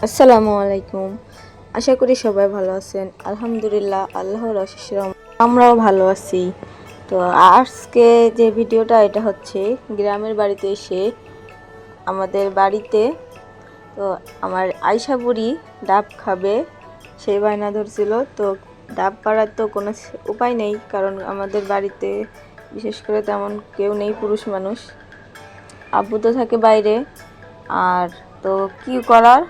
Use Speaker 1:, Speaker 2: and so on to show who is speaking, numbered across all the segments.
Speaker 1: আসসালামু আলাইকুম। আশা করি সবাই ভালো আছেন। আলহামদুলিল্লাহ, আল্লাহর অশেষ রহমতে আমরাও ভালো আছি। তো আজকে যে ভিডিওটা এটা হচ্ছে গ্রামের বাড়িতে এসে আমাদের বাড়িতে তো আমার আয়শা বুড়ি ডাব খাবে সেই বায়না ধরছিল। তো ডাব পাড়ার তো কোনো উপায় নেই, কারণ আমাদের বাড়িতে বিশেষ করে তেমন কেউ নেই পুরুষ মানুষ। আব্বু তো থাকে বাইরে। আর তো কি করার,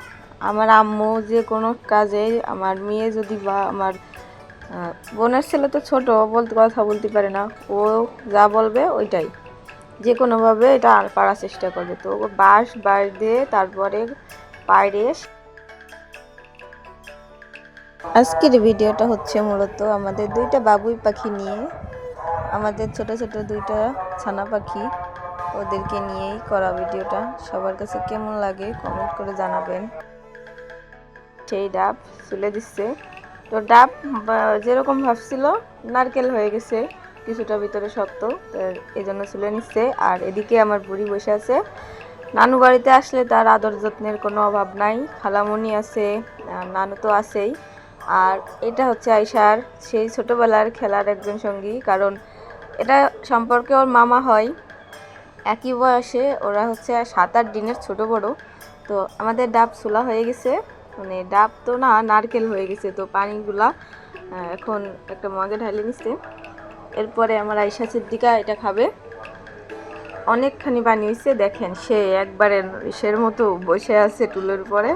Speaker 1: আমার আম্মু যে কোনো কাজে আমার মেয়ে যদি বা আমার বোনের ছেলে তো ছোট, কথা বলতে পারে না, ও যা বলবে ওইটাই, যে কোনোভাবে এটা পারার চেষ্টা করবে। তো ও বাঁশ দিয়ে তারপরে বাইরে। আজকের ভিডিওটা হচ্ছে মূলত আমাদের দুইটা বাবুই পাখি নিয়ে, আমাদের ছোট ছোট দুইটা ছানা পাখি, ওদেরকে নিয়েই করা ভিডিওটা। সবার কাছে কেমন লাগে কমেন্ট করে জানাবেন। সেই ডাব চুলে দিচ্ছে, তো ডাব যেরকম ভাবছিল নারকেল হয়ে গেছে, কিছুটা ভিতরে শক্ত, তো এই জন্য চুলে নিচ্ছে। আর এদিকে আমার বুড়ি বসে আছে। নানু বাড়িতে আসলে তার আদর যত্নের কোনো অভাব নাই, খালামণি আছে, নানু তো আছেই। আর এটা হচ্ছে আয়শার সেই ছোটোবেলার খেলার একজন সঙ্গী, কারণ এটা সম্পর্কে ওর মামা হয়, একই বয়সে ওরা হচ্ছে 7-8 দিনের ছোট বড়। তো আমাদের ডাব ছোলা হয়ে গেছে, মানে ডাব তো না, নারকেল হয়ে গেছে। তো পানিগুলা এখন একটা মগে ঢালে নিচ্ছে। এরপরে আমার আয়শা সিদ্দিকা এটা খাবে। অনেকখানি পানি হয়েছে, দেখেন সে একবারে সের মতো বসে আছে টুলের উপরে,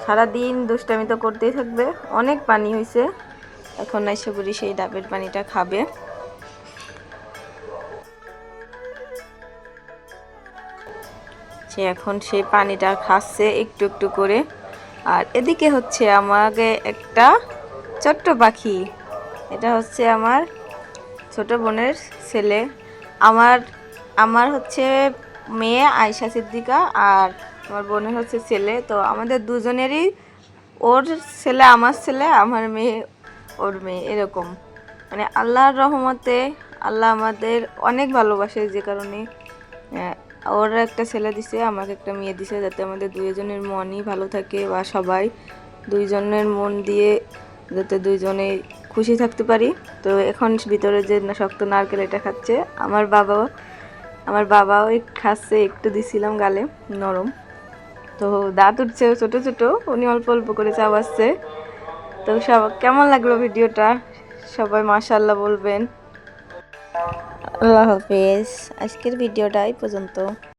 Speaker 1: সারাদিন দুষ্টামি তো করতেই থাকবে। অনেক পানি হয়েছে, এখন আয়শা বুড়ি সেই ডাবের পানিটা খাবে। সে এখন সেই পানিটা খাচ্ছে একটু একটু করে। আর এদিকে হচ্ছে আমাকে একটা ছোট্ট পাখি, এটা হচ্ছে আমার ছোট বোনের ছেলে। আমার আমার হচ্ছে মেয়ে আয়শা সিদ্দিকা, আর আমার বোনের হচ্ছে ছেলে। তো আমাদের দুজনেরই, ওর ছেলে আমার ছেলে, আমার মেয়ে ওর মেয়ে, এরকম। মানে আল্লাহর রহমতে আল্লাহ আমাদের অনেক ভালোবাসে, যে কারণে ওর একটা ছেলে দিছে, আমাকে একটা মেয়ে দিছে, যাতে আমাদের দুইজনের মনই ভালো থাকে, বা সবাই দুইজনের মন দিয়ে যাতে দুইজনে খুশি থাকতে পারি। তো এখন ভিতরে যে শক্ত নারকেল এটা খাচ্ছে আমার বাবাও খাচ্ছে, একটু দিছিলাম গালে, নরম। তো দাঁত উঠছে ছোট ছোট, উনি অল্প অল্প করে চাবাচ্ছে। তো সব কেমন লাগলো ভিডিওটা, সবাই মাশাআল্লাহ বলবেন। আল্লাহ হাফেজ। আজকের ভিডিওটা এই পর্যন্ত।